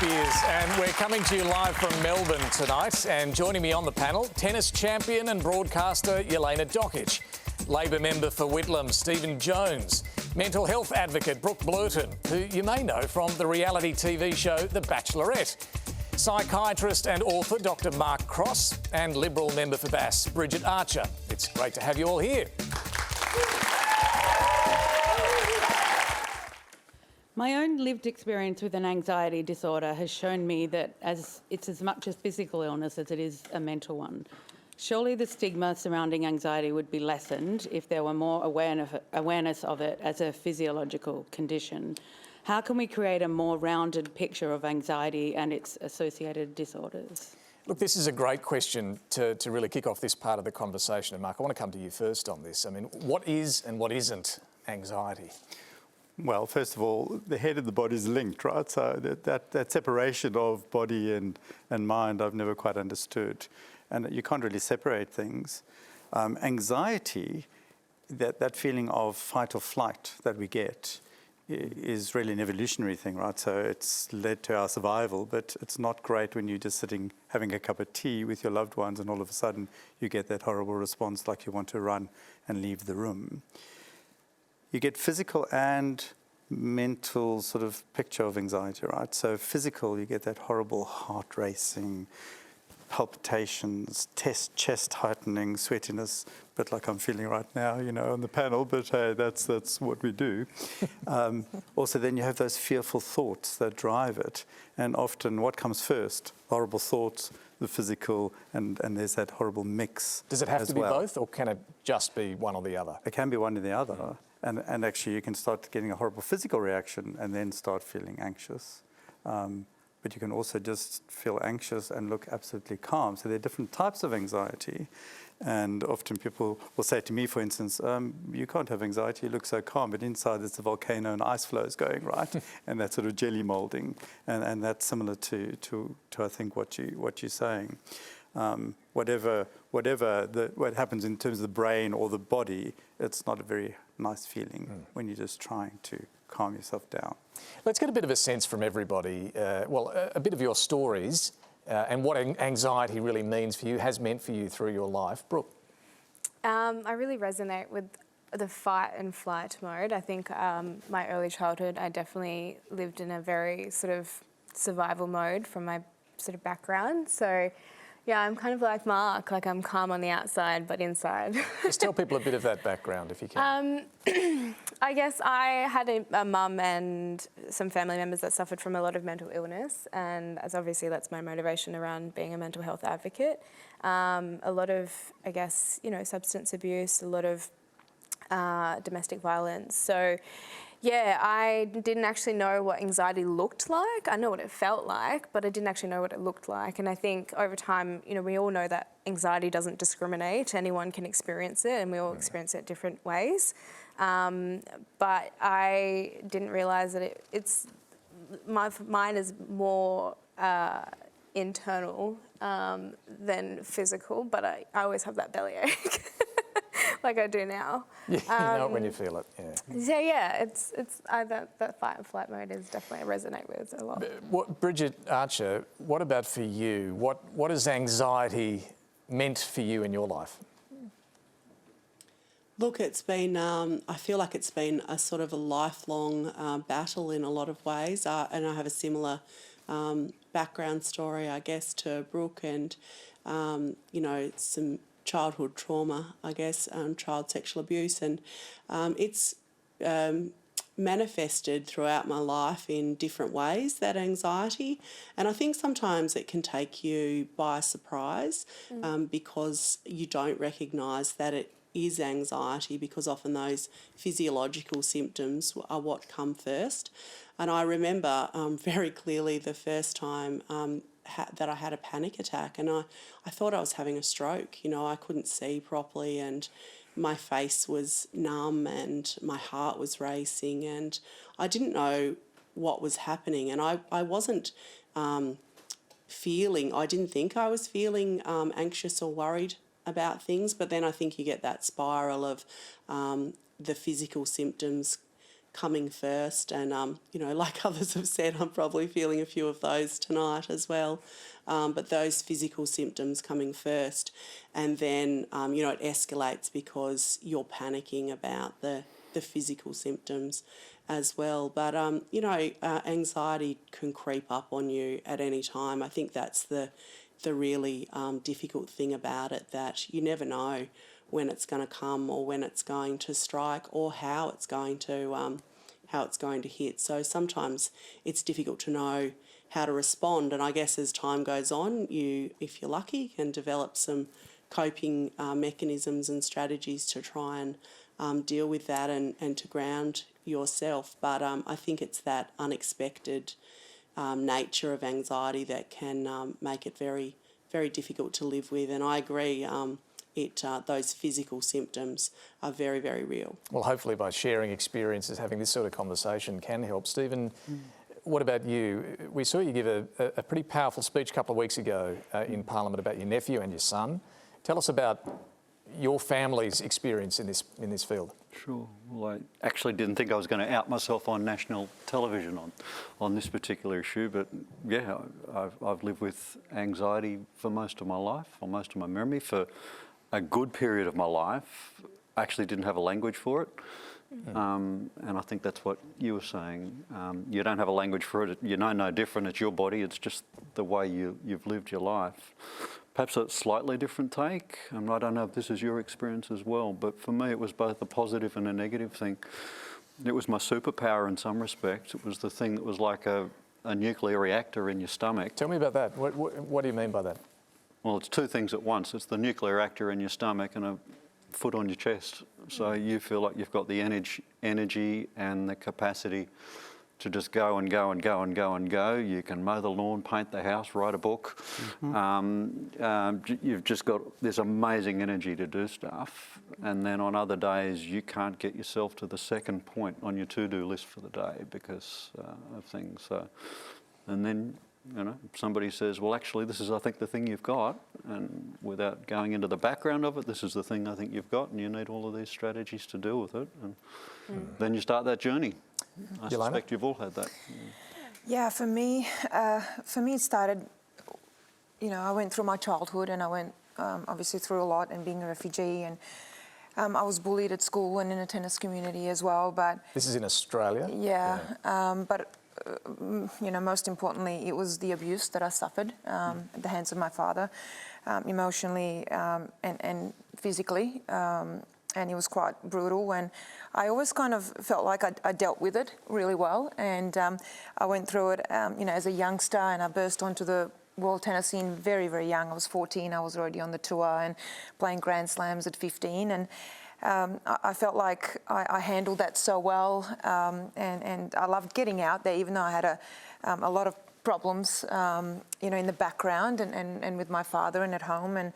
Speers, and we're coming to you live from Melbourne tonight. And joining me on the panel, tennis champion and broadcaster Jelena Dokic, Labor member for Whitlam Stephen Jones, mental health advocate Brooke Blurton, who you may know from the reality TV show The Bachelorette, psychiatrist and author Dr Mark Cross, and Liberal member for Bass Bridget Archer. It's great to have you all here. My own lived experience with an anxiety disorder has shown me that it's as much a physical illness as it is a mental one. Surely the stigma surrounding anxiety would be lessened if there were more awareness of it as a physiological condition. How can we create a more rounded picture of anxiety and its associated disorders? Look, this is a great question to really kick off this part of the conversation. And Mark, I want to come to you first on this. I mean, what is and what isn't anxiety? Well, first of all, the head and the body is linked, right? So that separation of body and mind I've never quite understood. And you can't really separate things. Anxiety, that feeling of fight or flight that we get is really an evolutionary thing, right? So it's led to our survival, but it's not great when you're just sitting having a cup of tea with your loved ones and all of a sudden you get that horrible response like you want to run and leave the room. You get physical and mental sort of picture of anxiety, right? So physical, you get that horrible heart racing, palpitations, chest tightening, sweatiness, a bit like I'm feeling right now, you know, on the panel, but hey, that's what we do. Also, then you have those fearful thoughts that drive it. And often what comes first? Horrible thoughts, the physical, and there's that horrible mix. Does it have to be both, or can it just be one or the other? It can be one or the other. And actually you can start getting a horrible physical reaction and then start feeling anxious. But you can also just feel anxious and look absolutely calm. So there are different types of anxiety. And often people will say to me, for instance, you can't have anxiety, you look so calm, but inside there's a volcano and ice flows going, right? And that sort of jelly molding. And that's similar to I think what you're saying. Whatever what happens in terms of the brain or the body, it's not a very nice feeling when you're just trying to calm yourself down. Let's get a bit of a sense from everybody, a bit of your stories and what anxiety really means for you, has meant for you through your life. Brooke? I really resonate with the fight and flight mode. I think my early childhood, I definitely lived in a very sort of survival mode from my sort of background. So yeah, I'm kind of like Mark, like I'm calm on the outside, but inside. Just tell people a bit of that background if you can. I guess I had a mum and some family members that suffered from a lot of mental illness, and as obviously that's my motivation around being a mental health advocate. A lot of, I guess, you know, substance abuse, a lot of domestic violence. So yeah, I didn't actually know what anxiety looked like. I know what it felt like, but I didn't actually know what it looked like. And I think over time, you know, we all know that anxiety doesn't discriminate. Anyone can experience it, and we all experience it different ways. But I didn't realise that my mind is more internal than physical, but I always have that bellyache. Like I do now. Yeah, you know it when you feel it, yeah. So yeah, that fight and flight mode is definitely I resonate with a lot. Bridget Archer, what about for you? What has anxiety meant for you in your life? Look, it's been, I feel like it's been a sort of a lifelong battle in a lot of ways, and I have a similar background story, I guess, to Brooke, and, you know, some childhood trauma, I guess, child sexual abuse, and it's manifested throughout my life in different ways, that anxiety, and I think sometimes it can take you by surprise because you don't recognise that it is anxiety, because often those physiological symptoms are what come first. And I remember very clearly the first time that I had a panic attack, and I thought I was having a stroke. You know, I couldn't see properly, and my face was numb and my heart was racing, and I didn't know what was happening, and I wasn't I didn't think I was feeling anxious or worried about things, but then I think you get that spiral of the physical symptoms coming first. And, you know, like others have said, I'm probably feeling a few of those tonight as well. But those physical symptoms coming first. And then, you know, it escalates because you're panicking about the physical symptoms as well. But, you know, anxiety can creep up on you at any time. I think that's the really difficult thing about it, that you never know when it's going to come or when it's going to strike or how it's going to hit. So sometimes it's difficult to know how to respond. And I guess as time goes on, you, if you're lucky, can develop some coping mechanisms and strategies to try and deal with that and to ground yourself. But I think it's that unexpected nature of anxiety that can make it very, very difficult to live with. And I agree, those physical symptoms are very, very real. Well, hopefully by sharing experiences, having this sort of conversation can help. Stephen, what about you? We saw you give a pretty powerful speech a couple of weeks ago in Parliament about your nephew and your son. Tell us about your family's experience in this field. Sure. Well, I actually didn't think I was going to out myself on national television on this particular issue, but yeah, I've lived with anxiety for most of my life, or most of my memory. For a good period of my life, I actually didn't have a language for it. And I think that's what you were saying. You don't have a language for it. You know no different. It's your body. It's just the way you've lived your life. Perhaps a slightly different take. I don't know if this is your experience as well, but for me it was both a positive and a negative thing. It was my superpower in some respects. It was the thing that was like a nuclear reactor in your stomach. Tell me about that. What do you mean by that? Well, it's two things at once. It's the nuclear reactor in your stomach and a foot on your chest. So you feel like you've got the energy and the capacity to just go and go and go and go and go. You can mow the lawn, paint the house, write a book. You've just got this amazing energy to do stuff. And then on other days, you can't get yourself to the second point on your to-do list for the day because of things. So, and then, you know, somebody says, well, actually, this is, I think, the thing you've got. And without going into the background of it, this is the thing I think you've got, and you need all of these strategies to deal with it. And then you start that journey. I suspect you've all had that. Yeah, for me it started, you know, I went through my childhood and I went obviously through a lot and being a refugee, and I was bullied at school and in a tennis community as well. But this is in Australia? Yeah. But you know, most importantly, it was the abuse that I suffered at the hands of my father, emotionally and physically. And it was quite brutal, and I always kind of felt like I dealt with it really well. And I went through it, you know, as a youngster, and I burst onto the world tennis scene very, very young. I was 14, I was already on the tour and playing Grand Slams at 15. And I felt like I handled that so well, and I loved getting out there, even though I had a lot of problems, you know, in the background and with my father and at home. And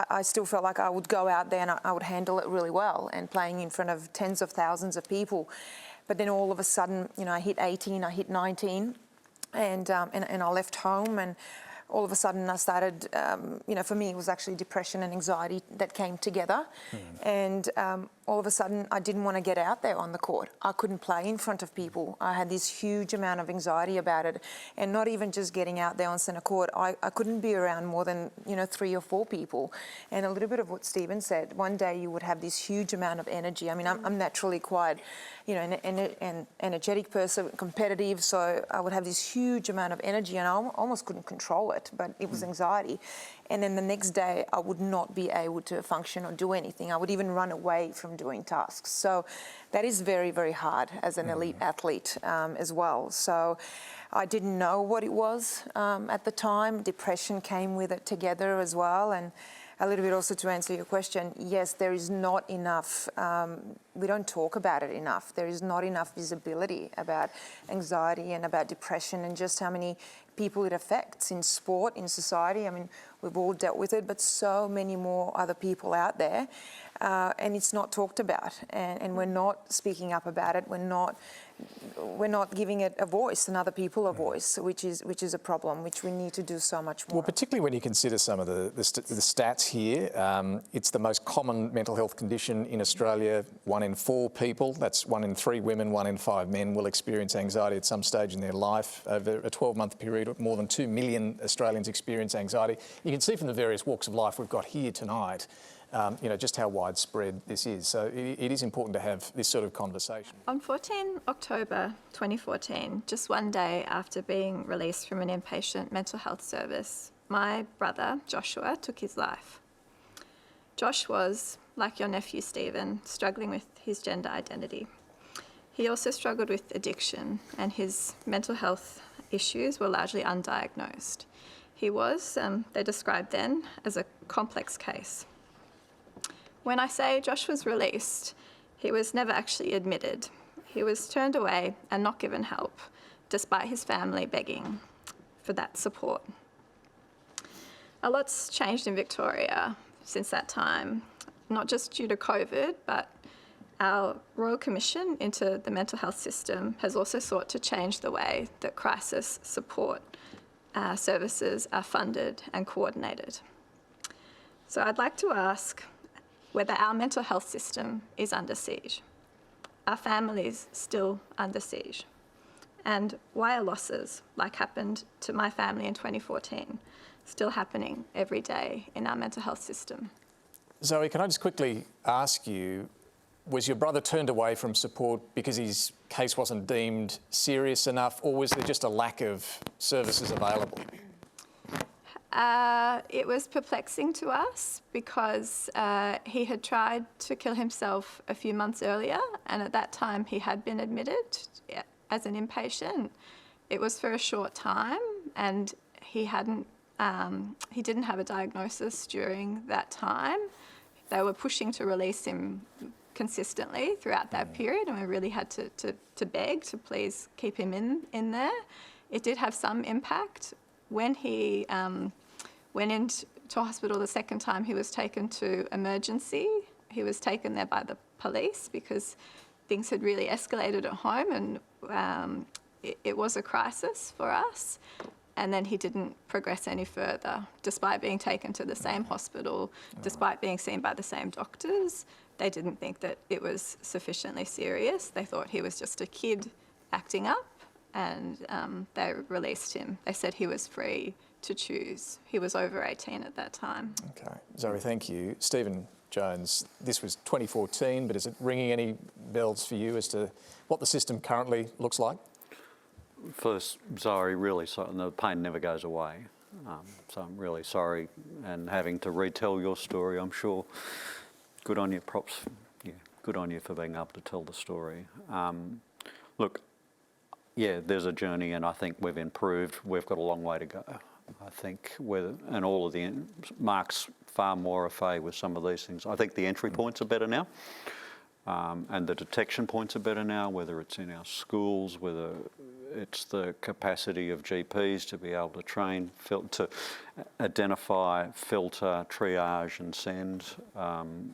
I still felt like I would go out there and I would handle it really well, and playing in front of tens of thousands of people. But then all of a sudden, you know, I hit 18, I hit 19, and I left home, and all of a sudden I started, you know, for me it was actually depression and anxiety that came together. And all of a sudden I didn't want to get out there on the court. I couldn't play in front of people. I had this huge amount of anxiety about it, and not even just getting out there on centre court. I couldn't be around more than, you know, 3 or 4 people. And a little bit of what Stephen said, one day you would have this huge amount of energy. I mean, I'm naturally quite, you know, an energetic person, competitive, so I would have this huge amount of energy and I almost couldn't control it, but it was anxiety. And then the next day I would not be able to function or do anything. I would even run away from doing tasks. So that is very, very hard as an elite athlete as well. So I didn't know what it was at the time. Depression came with it together as well. And a little bit also to answer your question, yes, there is not enough, we don't talk about it enough. There is not enough visibility about anxiety and about depression, and just how many people it affects in sport, in society. I mean, we've all dealt with it, but so many more other people out there, and it's not talked about, and we're not speaking up about it. We're not giving it a voice and other people a voice, which is a problem, which we need to do so much more. Well, particularly when you consider some of the stats here, it's the most common mental health condition in Australia. 1 in 4 people, that's 1 in 3 women, 1 in 5 men will experience anxiety at some stage in their life. Over a 12-month period, more than 2 million Australians experience anxiety. You can see from the various walks of life we've got here tonight, just how widespread this is. So it is important to have this sort of conversation. On 14 October 2014, just one day after being released from an inpatient mental health service, my brother, Joshua, took his life. Josh was, like your nephew Stephen, struggling with his gender identity. He also struggled with addiction, and his mental health issues were largely undiagnosed. He was, they described then, as a complex case. When I say Josh was released, he was never actually admitted. He was turned away and not given help, despite his family begging for that support. A lot's changed in Victoria since that time, not just due to COVID, but our Royal Commission into the mental health system has also sought to change the way that crisis support services are funded and coordinated. So I'd like to ask whether our mental health system is under siege, our families still under siege, and why are losses, like happened to my family in 2014, still happening every day in our mental health system. Zoe, can I just quickly ask you, was your brother turned away from support because his case wasn't deemed serious enough, or was there just a lack of services available? It was perplexing to us because he had tried to kill himself a few months earlier, and at that time he had been admitted as an inpatient. It was for a short time, and he didn't have a diagnosis during that time. They were pushing to release him consistently throughout that period, and we really had to beg to please keep him in there. It did have some impact. When he went into hospital the second time, he was taken to emergency. He was taken there by the police because things had really escalated at home, and it was a crisis for us. And then he didn't progress any further, despite being taken to the same hospital, despite being seen by the same doctors. They didn't think that it was sufficiently serious. They thought he was just a kid acting up, and they released him. They said he was free to choose. He was over 18 at that time. Okay, Zoe, thank you. Stephen Jones, this was 2014, but is it ringing any bells for you as to what the system currently looks like? First, Zoe, really sorry, the pain never goes away. So I'm really sorry, and having to retell your story, I'm sure. Good on you, props. Yeah, good on you for being able to tell the story. Look, yeah, there's a journey, and I think we've improved. We've got a long way to go. I think and all of the Mark's far more au fait with some of these things. I think the entry points are better now, and the detection points are better now, whether it's in our schools, whether it's the capacity of GPs to be able to train, to identify, filter, triage and send.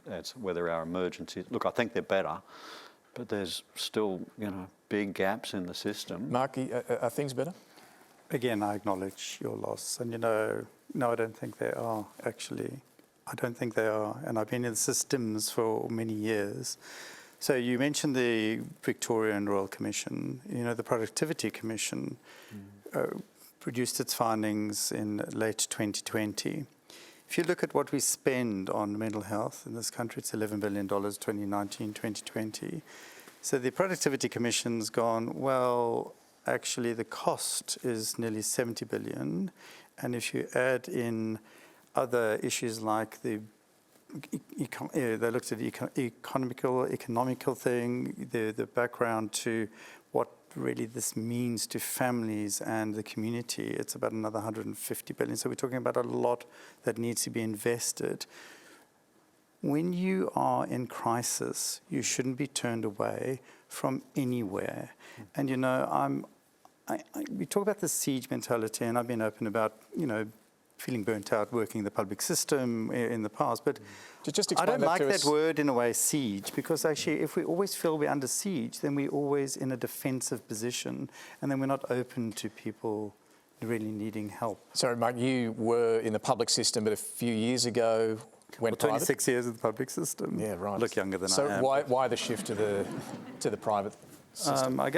It's whether our emergencies, look, I think they're better, but there's still, big gaps in the system. Mark, are things better? Again, I acknowledge your loss. And, no, I don't think they are, actually. I don't think they are. And I've been in the systems for many years. So you mentioned the Victorian Royal Commission. The Productivity Commission produced its findings in late 2020. If you look at what we spend on mental health in this country, it's $11 billion, 2019, 2020. So the Productivity Commission's gone, well, actually the cost is nearly 70 billion. And if you add in other issues like they looked at the economical thing, the background to what really this means to families and the community, it's about another 150 billion. So we're talking about a lot that needs to be invested. When you are in crisis, you shouldn't be turned away from anywhere. And we talk about the siege mentality, and I've been open about, feeling burnt out working in the public system in the past, but just I don't like us. that word in a way, siege, because actually if we always feel we're under siege, then we're always in a defensive position, and then we're not open to people really needing help. Sorry, Mark, you were in the public system, but a few years ago went private? 26 years in the public system. Yeah, right. Look younger than I am. So why the shift to the private system? I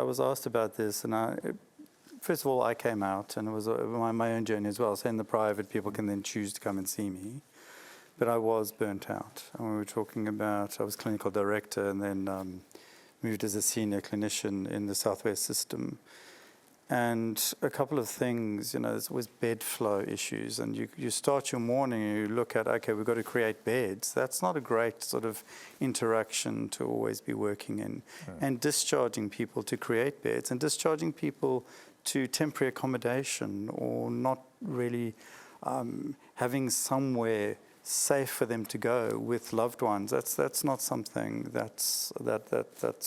was asked about this, and first of all, I came out, and it was my own journey as well. So in the private, people can then choose to come and see me. But I was burnt out. And we were talking about, I was clinical director and then moved as a senior clinician in the Southwest system. And a couple of things, there's always bed flow issues. And you start your morning and you look at, okay, we've got to create beds. That's not a great sort of interaction to always be working in. And discharging people to create beds and discharging people to temporary accommodation or not really having somewhere safe for them to go with loved ones. That's not something that's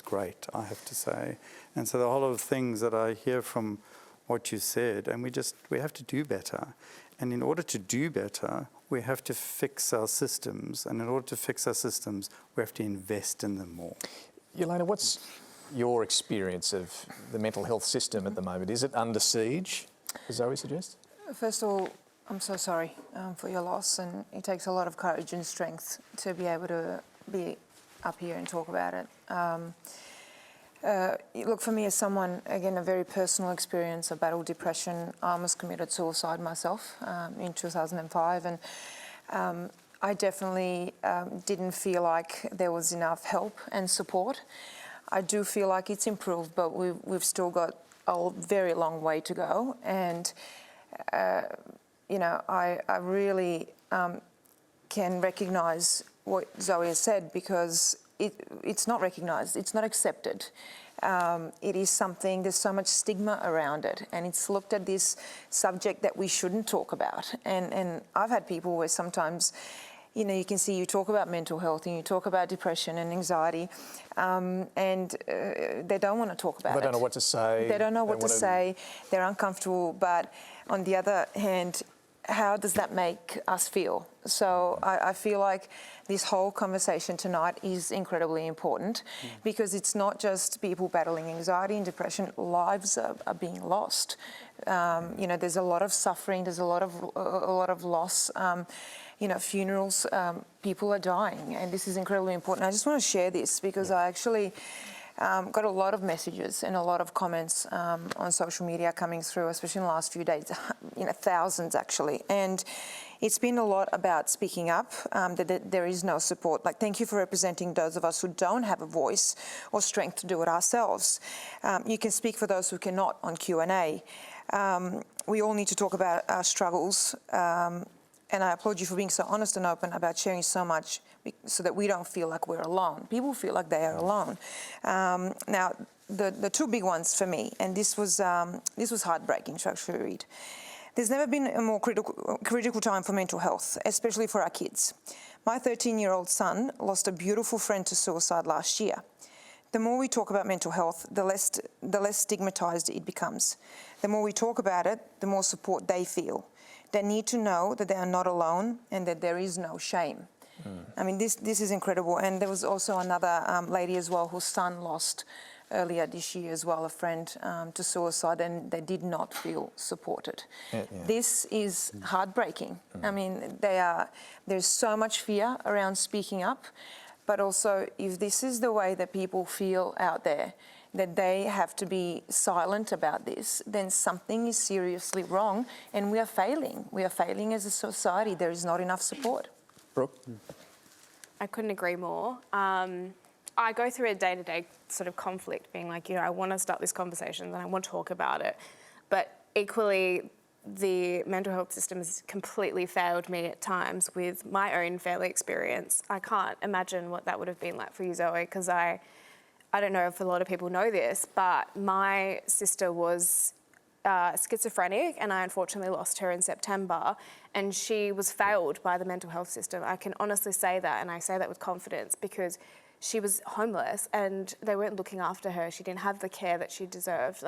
great, I have to say. And so the whole of things that I hear from what you said, and we have to do better. And in order to do better, we have to fix our systems. And in order to fix our systems, we have to invest in them more. Yelena, what's your experience of the mental health system at the moment? Is it under siege, as Zoe suggests? First of all, I'm so sorry for your loss, and it takes a lot of courage and strength to be able to be up here and talk about it. Look, for me as someone, again, a very personal experience, I battled depression. I almost committed suicide myself in 2005, and I definitely didn't feel like there was enough help and support. I do feel like it's improved, but we've still got a very long way to go. And, I really can recognise what Zoe has said, because it's not recognised, it's not accepted. It is something, there's so much stigma around it, and it's looked at this subject that we shouldn't talk about. And I've had people where sometimes, you can see you talk about mental health and you talk about depression and anxiety, and they don't want to talk about it. They don't know what to say. They don't know what to say. They're uncomfortable. But on the other hand, how does that make us feel? So I feel like this whole conversation tonight is incredibly important, because it's not just people battling anxiety and depression. Lives are being lost. There's a lot of suffering. There's a lot of loss. Funerals, people are dying, and this is incredibly important. I just want to share this because I actually got a lot of messages and a lot of comments on social media coming through, especially in the last few days, thousands actually. And it's been a lot about speaking up, that there is no support. Like, thank you for representing those of us who don't have a voice or strength to do it ourselves. You can speak for those who cannot on Q&A. We all need to talk about our struggles. And I applaud you for being so honest and open about sharing so much, so that we don't feel like we're alone. People feel like they are alone. Now, the two big ones for me, and this was heartbreaking to actually read. There's never been a more critical time for mental health, especially for our kids. My 13-year-old son lost a beautiful friend to suicide last year. The more we talk about mental health, the less stigmatised it becomes. The more we talk about it, the more support they feel. They need to know that they are not alone and that there is no shame. I mean, this is incredible. And there was also another lady as well whose son lost earlier this year as well, a friend to suicide, and they did not feel supported. This is heartbreaking. I mean, there's so much fear around speaking up, but also if this is the way that people feel out there, that they have to be silent about this, then something is seriously wrong, and we are failing. We are failing as a society. There is not enough support. Brooke? I couldn't agree more. I go through a day-to-day sort of conflict, being like, I want to start this conversation and I want to talk about it. But equally, the mental health system has completely failed me at times with my own family experience. I can't imagine what that would have been like for you, Zoe, because I don't know if a lot of people know this, but my sister was schizophrenic, and I unfortunately lost her in September, and she was failed by the mental health system. I can honestly say that, and I say that with confidence, because she was homeless and they weren't looking after her. She didn't have the care that she deserved.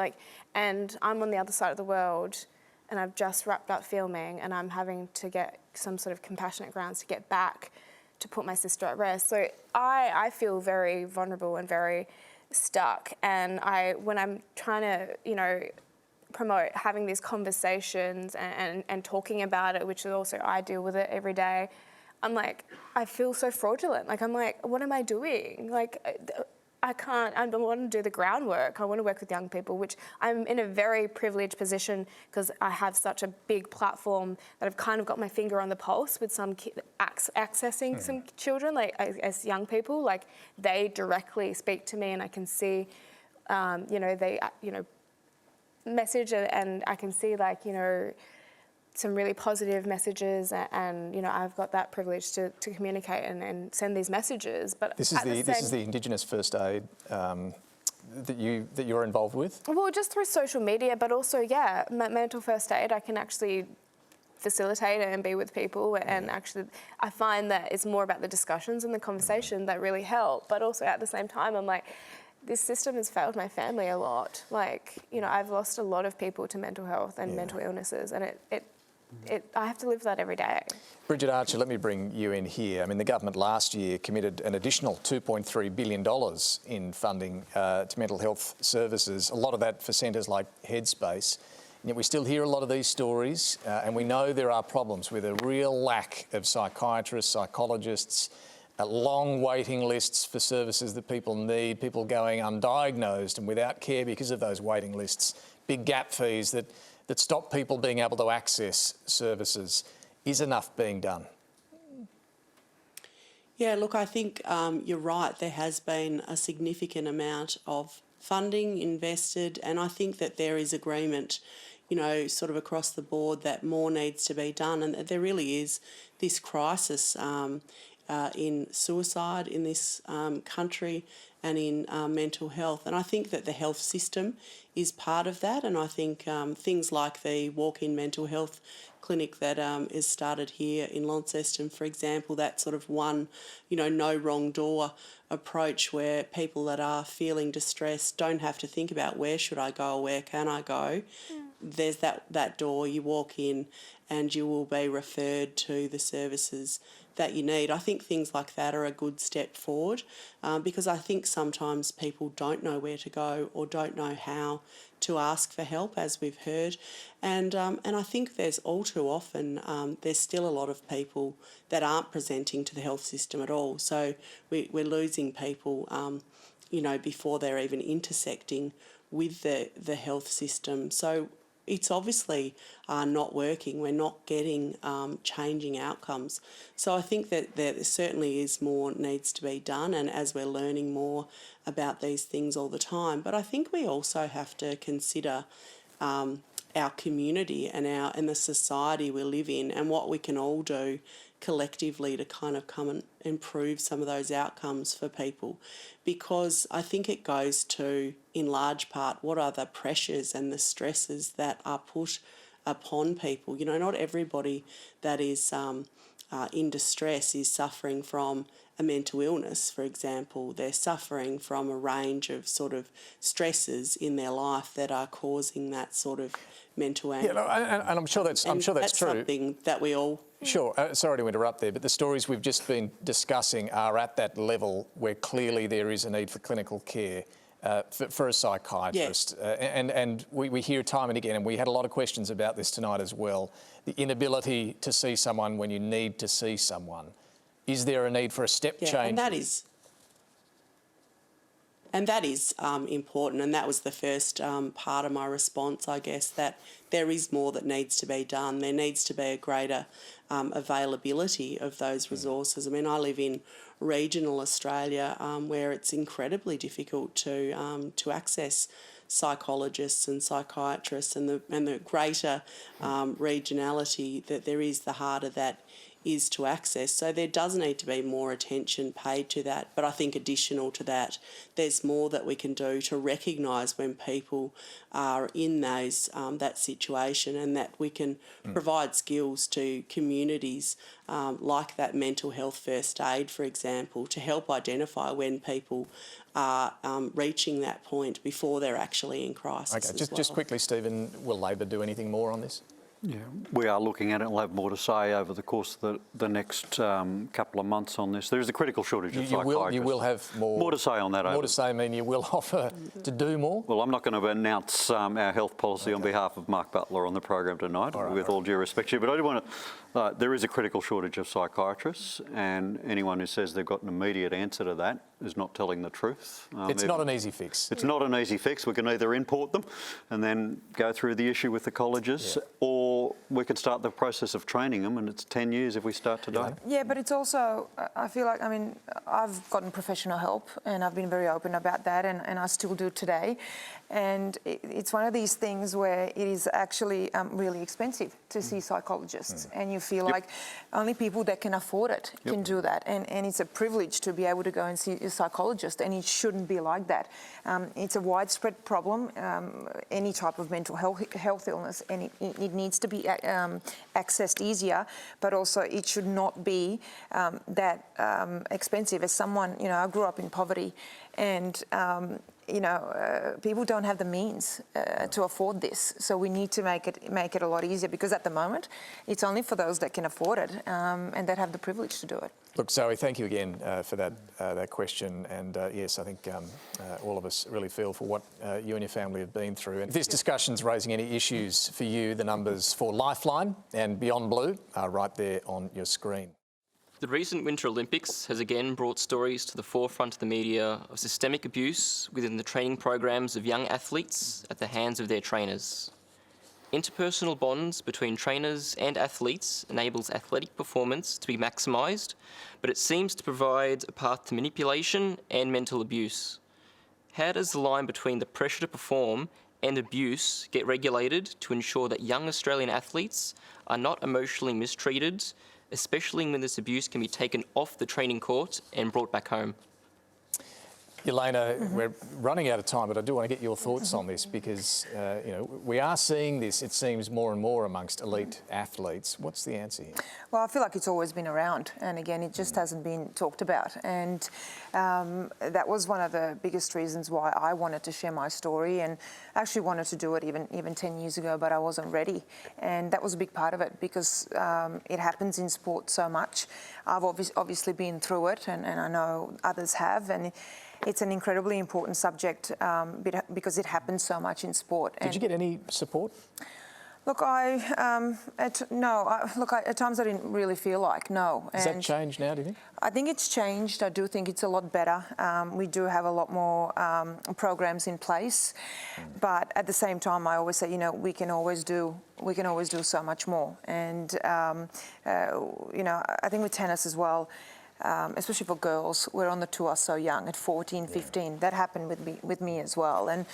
And I'm on the other side of the world and I've just wrapped up filming and I'm having to get some sort of compassionate grounds to get back to put my sister at rest. So I feel very vulnerable and very stuck. And when I'm trying to, promote having these conversations and talking about it, which is also I deal with it every day, I'm like, I feel so fraudulent. I'm like, what am I doing? I don't want to do the groundwork. I want to work with young people, which I'm in a very privileged position because I have such a big platform that I've kind of got my finger on the pulse with some accessing some children, as young people. They directly speak to me and I can see, they, message and I can see some really positive messages and I've got that privilege to communicate and send these messages. But this is the Indigenous first aid that you're involved with? Well, just through social media, but also mental first aid. I can actually facilitate it and be with people, and actually I find that it's more about the discussions and the conversation that really help. But also at the same time, I'm like, this system has failed my family a lot. I've lost a lot of people to mental health and mental illnesses, and I have to live that every day. Bridget Archer, let me bring you in here. I mean, the government last year committed an additional $2.3 billion in funding to mental health services, a lot of that for centres like Headspace. And yet we still hear a lot of these stories, and we know there are problems with a real lack of psychiatrists, psychologists, long waiting lists for services that people need, people going undiagnosed and without care because of those waiting lists, big gap fees that stop people being able to access services. Is enough being done? Yeah, look, I think you're right. There has been a significant amount of funding invested, and I think that there is agreement, sort of across the board that more needs to be done, and that there really is this crisis in suicide in this country and in mental health. And I think that the health system is part of that, and I think things like the walk-in mental health clinic that is started here in Launceston, for example, that sort of one, no wrong door approach where people that are feeling distressed don't have to think about where should I go or where can I go. There's that door, you walk in and you will be referred to the services that you need. I think things like that are a good step forward because I think sometimes people don't know where to go or don't know how to ask for help, as we've heard. And I think there's all too often, there's still a lot of people that aren't presenting to the health system at all. So we're losing people, before they're even intersecting with the health system. So it's obviously not working. We're not getting changing outcomes. So I think that there certainly is more needs to be done, and as we're learning more about these things all the time. But I think we also have to consider our community and the society we live in and what we can all do collectively to kind of come and improve some of those outcomes for people, because I think it goes to, in large part, what are the pressures and the stresses that are put upon people. Not everybody that is in distress is suffering from a mental illness, for example. They're suffering from a range of sort of stresses in their life that are causing that sort of mental anguish. Yeah, and I'm sure that's true. Something that we all... Sure. Sorry to interrupt there, but the stories we've just been discussing are at that level where clearly there is a need for clinical care for a psychiatrist. Yeah. And we hear time and again, and we had a lot of questions about this tonight as well, the inability to see someone when you need to see someone. Is there a need for a step change? And that is important, and that was the first part of my response, I guess, that there is more that needs to be done. There needs to be a greater availability of those resources. I mean, I live in regional Australia where it's incredibly difficult to access psychologists and psychiatrists, and the greater regionality that there is, the harder that is to access. So there does need to be more attention paid to that. But I think additional to that, there's more that we can do to recognise when people are in those that situation, and that we can provide skills to communities like that mental health first aid, for example, to help identify when people are reaching that point before they're actually in crisis. Okay, just quickly, Stephen, will Labor do anything more on this? Yeah, we are looking at it and we'll have more to say over the course of the next couple of months on this. There is a critical shortage of psychiatrists. You will have more to say on that. More to say, mean you will offer to do more? Well, I'm not going to announce our health policy on behalf of Mark Butler on the program tonight, with all due respect to you. But I do want to, there is a critical shortage of psychiatrists, and anyone who says they've got an immediate answer to that is not telling the truth. It's not an easy fix. It's not an easy fix. We can either import them and then go through the issue with the colleges, or we can start the process of training them, and it's 10 years if we start today. Yeah, but it's also, I feel like, I mean, I've gotten professional help and I've been very open about that, and I still do today. And it's one of these things where it is actually really expensive to see psychologists, and you feel like only people that can afford it can do that. And it's a privilege to be able to go and see a psychologist, and it shouldn't be like that. It's a widespread problem, any type of mental health illness, and it needs to be accessed easier, but also it should not be that expensive. As someone, you know, I grew up in poverty, and you know, people don't have the means to afford this, so we need to make it a lot easier, because at the moment it's only for those that can afford it and that have the privilege to do it. Look, Zoe, thank you again for that question, and yes, I think all of us really feel for what you and your family have been through. And if this discussion's raising any issues for you, the numbers for Lifeline and Beyond Blue are right there on your screen. The recent Winter Olympics has again brought stories to the forefront of the media of systemic abuse within the training programs of young athletes at the hands of their trainers. Interpersonal bonds between trainers and athletes enables athletic performance to be maximised, but it seems to provide a path to manipulation and mental abuse. How does the line between the pressure to perform and abuse get regulated to ensure that young Australian athletes are not emotionally mistreated, especially when this abuse can be taken off the training court and brought back home? Elena, we're running out of time, but I do want to get your thoughts on this, because you know, we are seeing this, it seems, more and more amongst elite athletes. What's the answer here? Well, I feel like it's always been around, and again, it just hasn't been talked about. And that was one of the biggest reasons why I wanted to share my story, and actually wanted to do it even 10 years ago, but I wasn't ready. And that was a big part of it, because it happens in sport so much. I've obviously been through it, and I know others have, and it's an incredibly important subject because it happens so much in sport. Did you get any support? Look, at times I didn't really feel like, no. Has that changed now, do you think? I think it's changed. I do think it's a lot better. We do have a lot more programs in place, but at the same time, I always say, you know, we can always do so much more. And you know, I think with tennis as well, especially for girls, we're on the tour so young, at 14, 15. That happened with me as well. And,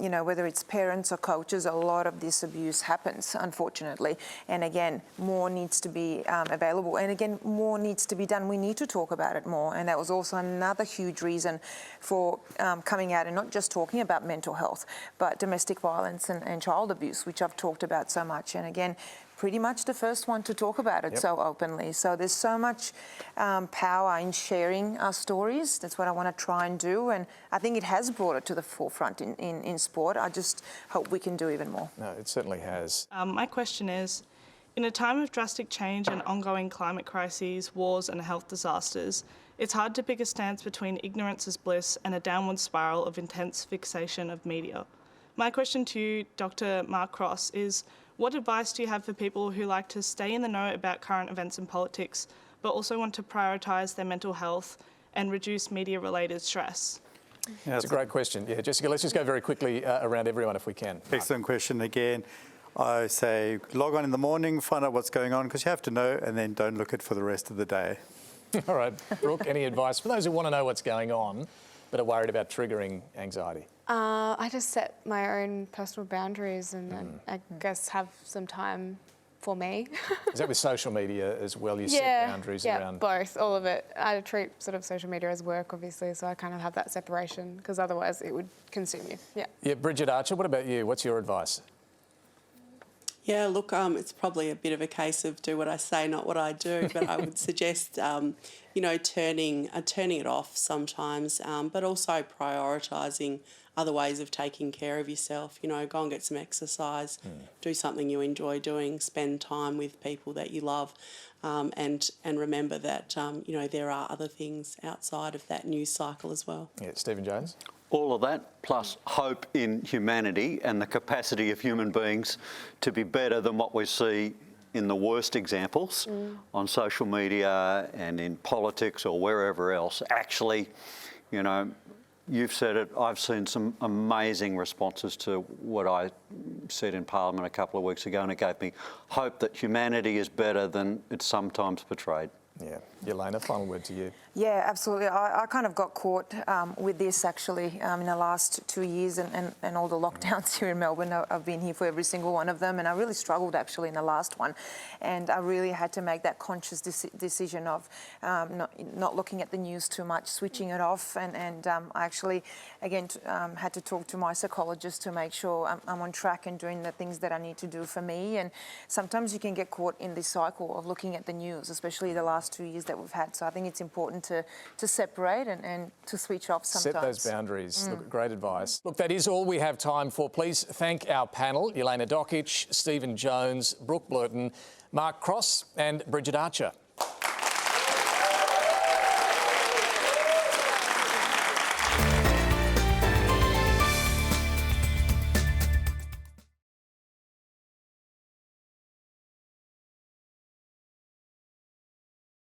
you know, whether it's parents or coaches, a lot of this abuse happens, unfortunately. And again, more needs to be available. And again, more needs to be done. We need to talk about it more. And that was also another huge reason for coming out and not just talking about mental health, but domestic violence and child abuse, which I've talked about so much. And again, pretty much the first one to talk about it so openly. So there's so much power in sharing our stories. That's what I want to try and do. And I think it has brought it to the forefront in sport. I just hope we can do even more. No, it certainly has. My question is, in a time of drastic change and ongoing climate crises, wars and health disasters, it's hard to pick a stance between ignorance is bliss and a downward spiral of intense fixation of media. My question to you, Dr. Mark Cross, is what advice do you have for people who like to stay in the know about current events and politics, but also want to prioritise their mental health and reduce media-related stress? Yeah, that's a great question. Yeah, Jessica, let's just go very quickly around everyone if we can. Excellent question again. I say log on in the morning, find out what's going on, because you have to know, and then don't look at it for the rest of the day. All right, Brooke, any advice for those who want to know what's going on but are worried about triggering anxiety? I just set my own personal boundaries and I guess have some time for me. Is that with social media as well? You set boundaries around... both, all of it. I treat sort of social media as work, obviously, so I kind of have that separation because otherwise it would consume you. Yeah, Bridget Archer, what about you? What's your advice? Yeah, look, it's probably a bit of a case of do what I say, not what I do, but I would suggest, you know, turning it off sometimes, but also prioritising other ways of taking care of yourself. You know, go and get some exercise, do something you enjoy doing, spend time with people that you love, and remember that, you know, there are other things outside of that news cycle as well. Yeah, Stephen Jones? All of that, plus hope in humanity and the capacity of human beings to be better than what we see in the worst examples on social media and in politics or wherever else. Actually, you know, you've said it, I've seen some amazing responses to what I said in Parliament a couple of weeks ago, and it gave me hope that humanity is better than it's sometimes portrayed. Yeah. Yelena, final word to you. Yeah, absolutely. I kind of got caught with this actually in the last 2 years and all the lockdowns here in Melbourne. I've been here for every single one of them, and I really struggled actually in the last one. And I really had to make that conscious decision of not looking at the news too much, switching it off. And I actually, again, had to talk to my psychologist to make sure I'm on track and doing the things that I need to do for me. And sometimes you can get caught in this cycle of looking at the news, especially the last 2 years that we've had. So I think it's important to separate and to switch off sometimes. Set those boundaries. Look, great advice. Look, that is all we have time for. Please thank our panel, Yelena Dokic, Stephen Jones, Brooke Blurton, Mark Cross and Bridget Archer.